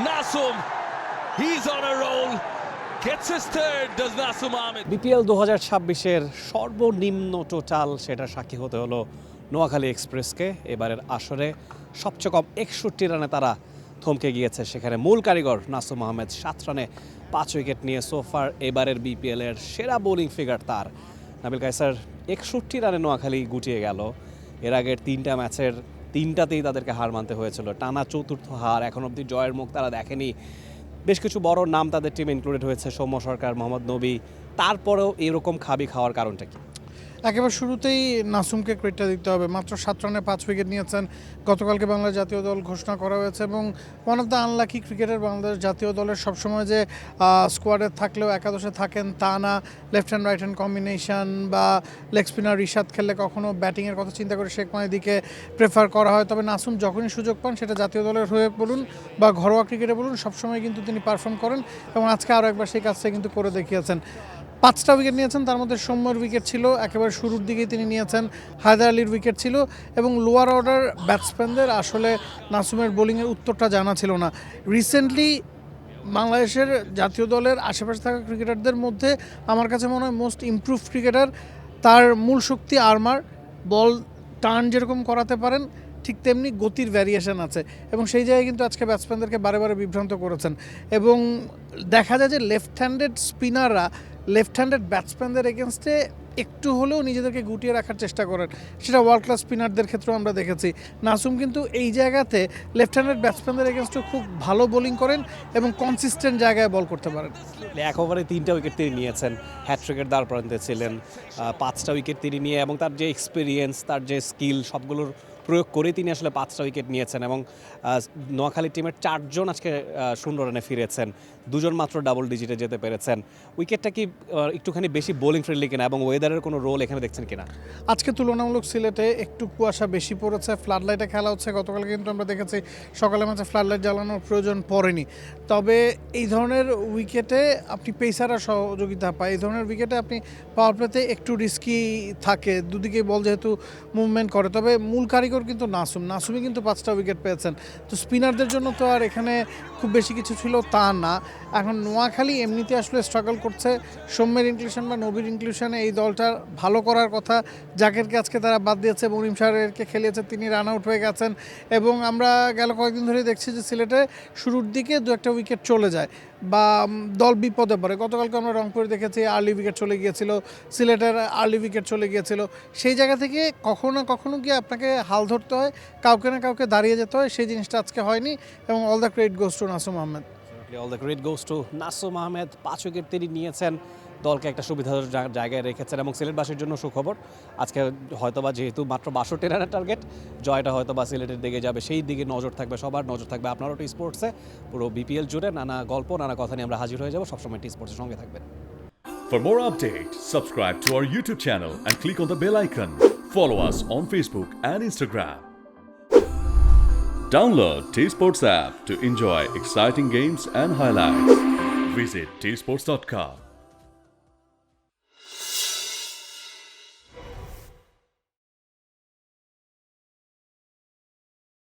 Nasum, he's on a roll. Gets his third, does Nasum Ahmed. BPL 2026-এর সর্বনিম্ন total সেটা সাক্ষী হতে হলো নোয়াখালী এক্সপ্রেসকে। এবারের আসরে সবচেয়ে কম 61 রানে তারা থমকে গিয়েছে। সেখানে মূল কারিগর নাসুম আহমেদ 7 রানে 5 উইকেট নিয়ে সোফার এবারের বিপিএলের সেরা বোলিং ফিগার তার। নাবিল কায়সার 61 রানে নোয়াখালী গুটিয়ে গেল। এর আগের 3টা ম্যাচের 3টাতেই তাদেরকে হার মানতে হয়েছিল, টানা 4র্থ হার। এখন অবধি জয়ের মুখ তারা দেখেনি। বেশ কিছু বড় নাম তাদের টিমে ইনক্লুডেড হয়েছে, সৌম্য সরকার, মোহাম্মদ নবী। তারপরেও এরকম খাবি খাওয়ার কারণটা কি? একেবারে শুরুতেই নাসুমকে ক্রেডিটটা দিতে হবে। মাত্র 7 রানে 5 উইকেট নিয়েছেন। গতকালকে বাংলাদেশ জাতীয় দল ঘোষণা করা হয়েছে এবং one of the unlucky cricketer. Bangladesh জাতীয় দলের সবসময় যে স্কোয়াডে থাকলেও একাদশে থাকেন তা না। Left hand right hand combination বা লেগ স্পিনার রিশাদ খেললে কখনো ব্যাটিংয়ের কথা চিন্তা করে শেখ মাহিদিকে প্রেফার করা হয়। তবে নাসুম যখনই সুযোগ পান, সেটা জাতীয় দলের হয়ে বলুন বা ঘরোয়া ক্রিকেটে বলুন, সবসময় কিন্তু তিনি পারফর্ম করেন এবং আজকে আরও একবার সেই কাজটা কিন্তু করে দেখিয়েছেন। 5টা উইকেট নিয়েছেন, তার মধ্যে সৌম্যর উইকেট ছিল, একেবারে শুরুর দিকেই তিনি নিয়েছেন। হায়দার আলীর উইকেট ছিল এবং লোয়ার অর্ডার ব্যাটসম্যানদের আসলে নাসুমের বোলিংয়ের উত্তরটা জানা ছিল না। রিসেন্টলি বাংলাদেশের জাতীয় দলের আশেপাশে থাকা ক্রিকেটারদের মধ্যে আমার কাছে মনে হয় মোস্ট ইমপ্রুভ ক্রিকেটার। তার মূল শক্তি আর্মার, বল টার্ন যেরকম করাতে পারেন ঠিক তেমনি গতির ভ্যারিয়েশন আছে এবং সেই জায়গায় কিন্তু আজকে ব্যাটসম্যানদেরকে বারে বারে বিভ্রান্ত করেছেন। এবং দেখা যায় যে লেফট হ্যান্ডেড স্পিনাররা লেফট হ্যান্ডেড ব্যাটসম্যানদের এগেনস্টে একটু হলেও নিজেদেরকে গুটিয়ে রাখার চেষ্টা করেন, সেটা ওয়ার্ল্ড ক্লাস স্পিনারদের ক্ষেত্রেও আমরা দেখেছি। নাসুম কিন্তু এই জায়গাতে লেফট হ্যান্ডেড ব্যাটসম্যানদের এগেনস্টেও খুব ভালো বোলিং করেন এবং কনসিস্টেন্ট জায়গায় বল করতে পারেন। এক ওভারে 3টা উইকেট তিনি নিয়েছেন, হ্যাট্রিকের দ্বার প্রান্তে ছিলেন। 5টা উইকেট তিনি নিয়ে এবং তার যে এক্সপিরিয়েন্স, তার যে স্কিল, সবগুলোর প্রয়োগ করে তিনি আসলে 5টা উইকেট নিয়েছেন এবং নোয়াখালী টিমের 4 জন আজকে 0 রানে ফিরেছেন, 2 জন মাত্র ডাবল ডিজিটে যেতে পেরেছেন। উইকেটটা কি একটুখানি বেশি বোলিং ফ্রেন্ডলি কিনা এবং ওয়েদারের কোনো রোল এখানে দেখছেন কিনা? আজকে তুলনামূলক সিলেটে একটু কুয়াশা বেশি পড়েছে, ফ্লাড লাইটে খেলা হচ্ছে। গতকাল কিন্তু আমরা দেখেছি সকালে ম্যাচে ফ্লাড লাইট জ্বালানোর প্রয়োজন পড়েনি। তবে এই ধরনের উইকেটে আপনি পেসাররা সহযোগিতা পায়, এই ধরনের উইকেটে আপনি পাওয়ার প্লেতে একটু রিস্কি থাকে, দুদিকেই বল যেহেতু মুভমেন্ট করে। তবে মূল কারিগর কিন্তু নাসুমই কিন্তু 5টা উইকেট পেয়েছেন। তো স্পিনারদের জন্য তো আর এখানে খুব বেশি কিছু ছিল তা না। এখন নোয়াখালী এমনিতে আসলে স্ট্রাগল করছে। সৌম্যের ইনক্লুশন বা নবীর ইনক্লুশনে এই দলটার ভালো করার কথা। জাকেরকে আজকে তারা বাদ দিয়েছে, মনিম সাহেরকে খেলিয়েছে, তিনি রান আউট হয়ে গেছেন এবং আমরা গেল কয়েকদিন ধরেই দেখছি যে সিলেটে শুরুর দিকে 2-1 উইকেট চলে যায় বা দল বিপদে পড়ে। গতকালকে আমরা রংপুরে দেখেছি আর্লি উইকেট চলে গিয়েছিল, সিলেটের আর্লি উইকেট চলে গিয়েছিল। সেই জায়গা থেকে কখনো না কখনো গিয়ে আপনাকে হাল ধরতে হয়, কাউকে না কাউকে দাঁড়িয়ে যেতে হয়। সেই জিনিসটা আজকে হয়নি এবং all the credit goes to Nasum Ahmed. All the credit goes to Nasum Ahmed. 5 wicket তিনি নিয়েছেন, দলকে একটা সুবিধার জায়গায় রেখেছেন এবং সিলেটবাসীর জন্য সুখবর। আজকে হয়তোবা যেহেতু মাত্র 62 রানের টার্গেট, জয়টা হয়তোবা সিলেটের দিকে যাবে, সেই দিকে নজর থাকবে, সবার নজর থাকবে। আপনারও টি স্পোর্টসে পুরো বিপিএল জুড়ে নানা গল্প, নানা কথা নিয়ে আমরা হাজির হয়ে যাব। সবসময় টি স্পোর্টসের সঙ্গে থাকবেন। For more updates, subscribe to our YouTube channel and click on the bell icon. Follow us on Facebook and Instagram. Download T Sports app to enjoy exciting games and highlights. Visit tsports.com.